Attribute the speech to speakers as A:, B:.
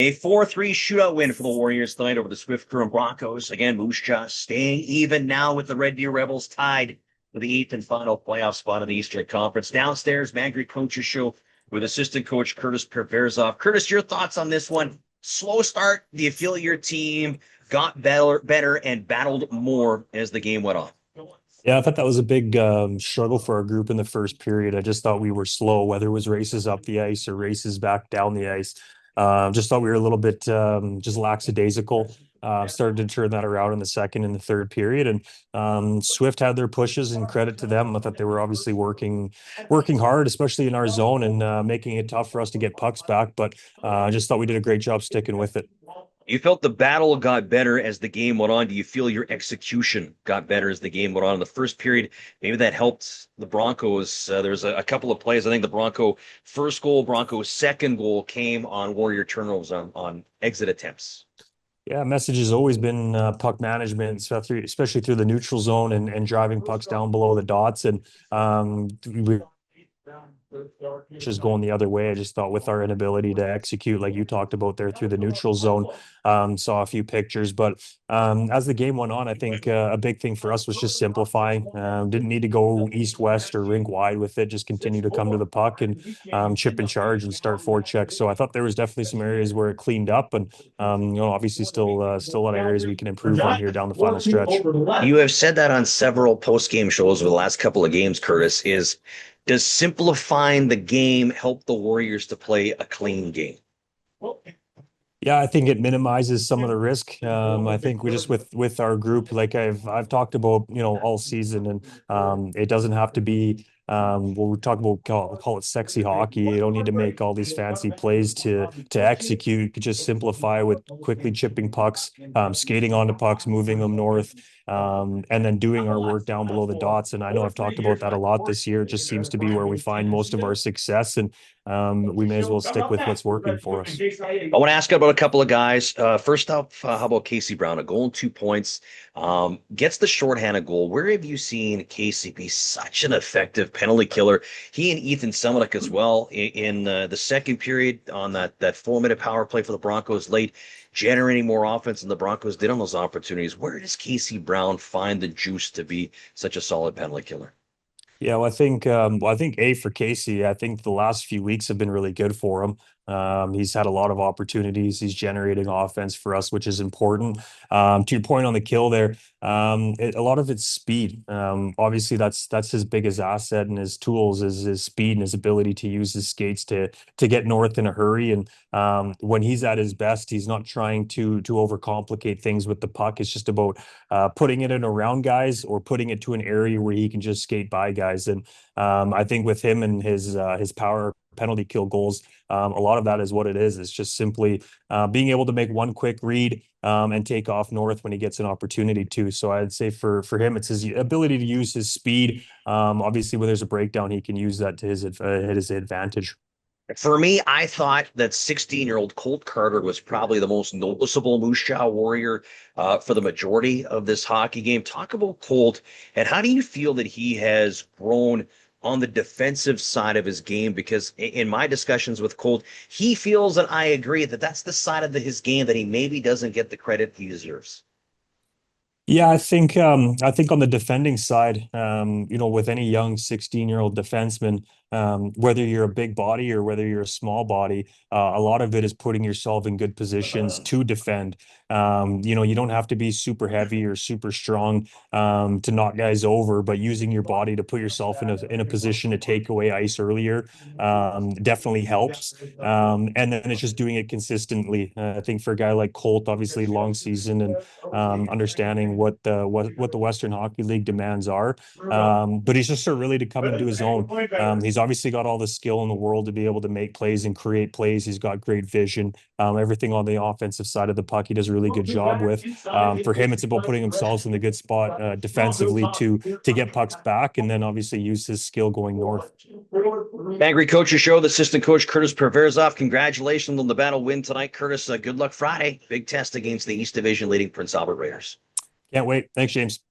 A: A 4-3 shootout win for the Warriors tonight over the Swift Current Broncos. Again, Moose Jaw staying even now with the Red Deer Rebels tied for the eighth and final playoff spot in the Eastern Conference. Downstairs, Mangry Coaches Show with assistant coach Curtis Perverzov. Curtis, your thoughts on this one? Slow start. Do you feel your team got better and battled more as the game went on?
B: Yeah, I thought that was a big struggle for our group in the first period. I just thought we were slow, whether it was races up the ice or races back down the ice. Just thought we were a little bit just lackadaisical. Started to turn that around in the second and the third period, and Swift had their pushes, and credit to them. I thought they were obviously working hard, especially in our zone, and making it tough for us to get pucks back. But I just thought we did a great job sticking with it.
A: You felt the battle got better as the game went on. Do you feel your execution got better as the game went on in the first period? Maybe that helped the Broncos. There was a couple of plays. I think the Bronco first goal, Bronco's second goal came on Warrior turnovers on exit attempts.
B: Yeah, message has always been puck management, especially through the neutral zone and driving pucks down below the dots. And we just going the other way. I just thought with our inability to execute, like you talked about there through the neutral zone, saw a few pictures. But as the game went on, I think a big thing for us was just simplifying. Didn't need to go east-west or rink wide with it. Just continue to come to the puck and chip and charge and start forward checks. So I thought there was definitely some areas where it cleaned up, and obviously still a lot of areas we can improve on here down the final stretch.
A: You have said that on several post-game shows over the last couple of games, Curtis. Does simplifying the game help the Warriors to play a clean game?
B: Yeah, I think it minimizes some of the risk. I think we just with our group, like I've talked about, all season, and it doesn't have to be what we talk about, call it sexy hockey. You don't need to make all these fancy plays to execute. You could just simplify with quickly chipping pucks, skating onto pucks, moving them north, and then doing our work down below the dots. And I know I've talked about that a lot this year. It just seems to be where we find most of our success, and we may as well stick with what's working for us.
A: I want to ask about a couple of guys. First up, how about Casey Brown? A goal and 2 points. Gets the shorthanded goal. Where have you seen Casey be such an effective penalty killer? He and Ethan Semeniuk as well in the second period on that 4-minute power play for the Broncos late, generating more offense than the Broncos did on those opportunities. Where does Casey Brown find the juice to be such a solid penalty killer?
B: Yeah, well, I think A for Casey, I think the last few weeks have been really good for him. He's had a lot of opportunities. He's generating offense for us, which is important. To your point on the kill there, a lot of it's speed. Obviously, that's his biggest asset, and his tools is his speed and his ability to use his skates to get north in a hurry. And when he's at his best, he's not trying to overcomplicate things with the puck. It's just about putting it in around guys or putting it to an area where he can just skate by guys. And I think with him and his power penalty kill goals, a lot of that is what it is. It's just simply being able to make one quick read and take off north when he gets an opportunity to. So I'd say for him, it's his ability to use his speed. Obviously, when there's a breakdown, he can use that to his advantage.
A: For me, I thought that 16-year-old Colt Carter was probably the most noticeable Moose Jaw Warrior for the majority of this hockey game. Talk about Colt, and how do you feel that he has grown on the defensive side of his game? Because in my discussions with Colt, he feels, and I agree, that that's the side of his game that he maybe doesn't get the credit he deserves.
B: Yeah, I think on the defending side, with any young 16-year-old defenseman, whether you're a big body or whether you're a small body, a lot of it is putting yourself in good positions to defend. You don't have to be super heavy or super strong to knock guys over, but using your body to put yourself in a position to take away ice earlier definitely helps. And then it's just doing it consistently. I think for a guy like Colt, obviously long season and understanding what the Western Hockey League demands are. But he's just really to come into his own. He's obviously got all the skill in the world to be able to make plays and create plays. He's got great vision. Everything on the offensive side of the puck, he does a really good job with. For him, it's about putting himself in a good spot defensively to get pucks back, and then obviously use his skill going north.
A: Angry Coaches Show, the assistant coach Curtis Perverzov. Congratulations on the battle win tonight, Curtis. Good luck Friday. Big test against the East Division leading Prince Albert Raiders.
B: Can't wait. Thanks, James.